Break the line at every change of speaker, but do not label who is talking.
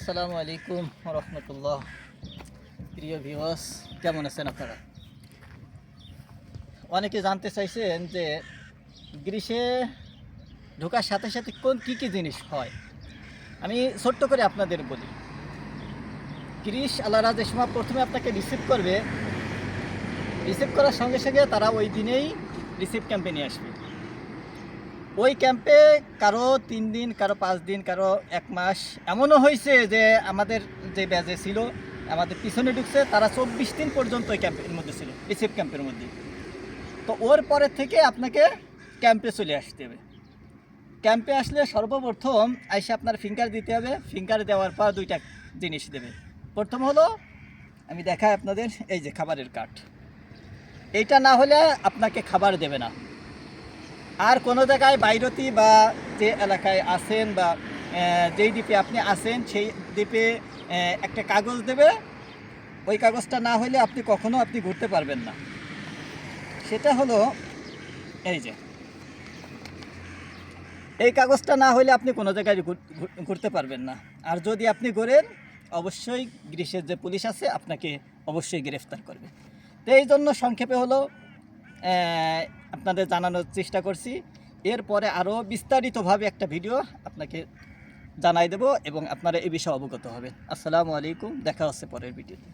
আসসালামু আলাইকুম রহমতুল্লাহ। প্রিয় ভিউয়ার্স, কেমন আছেন আপনারা? অনেকে জানতে চাইছেন যে গ্রীষ্মে ঢোকার সাথে সাথে কী কী জিনিস হয়। আমি ছোট্ট করে আপনাদের বলি। গ্রীষ আল্লাহরা যে সময় প্রথমে আপনাকে রিসিভ করবে, রিসিভ করার সঙ্গে সঙ্গে তারা ওই দিনেই রিসিভ ক্যাম্পে নিয়ে আসবে। ওই ক্যাম্পে কারো 3 দিন, কারো 5 দিন, কারো 1 মাস, এমনও হয়েছে যে আমাদের যে ব্যাচে ছিল, আমাদের পিছনে ঢুকছে, তারা 24 দিন পর্যন্ত ওই ক্যাম্পের মধ্যে ছিল, রিসিভ ক্যাম্পের মধ্যে। তো ওর পরের থেকে আপনাকে ক্যাম্পে চলে আসতে হবে। ক্যাম্পে আসলে সর্বপ্রথম এসে আপনার ফিঙ্গার দিতে হবে। ফিঙ্গার দেওয়ার পর 2টা জিনিস দেবে। প্রথম হলো, আমি দেখাই আপনাদের, এই যে খাবারের কার্ড। এইটা না হলে আপনাকে খাবার দেবে না। আর কোনো জায়গায় বাইরতি বা যে এলাকায় আছেন বা যেই দ্বীপে আপনি আছেন সেই দ্বীপে একটা কাগজ দেবে। ওই কাগজটা না হলে আপনি কখনো ঘুরতে পারবেন না। সেটা হলো এই যে, এই কাগজটা না হলে আপনি কোনো জায়গায় ঘুরতে পারবেন না। আর যদি আপনি ঘোরেন, অবশ্যই গ্রীসের যে পুলিশ আছে আপনাকে অবশ্যই গ্রেফতার করবে। তো এই জন্য সংক্ষেপে হলো আপনাদের জানানোর চেষ্টা করছি। এরপরে আরও বিস্তারিতভাবে একটা ভিডিও আপনাকে জানাই দেব এবং আপনারা এই বিষয়ে অবগত হবেন। আসসালামু আলাইকুম, দেখা হচ্ছে পরের ভিডিওতে।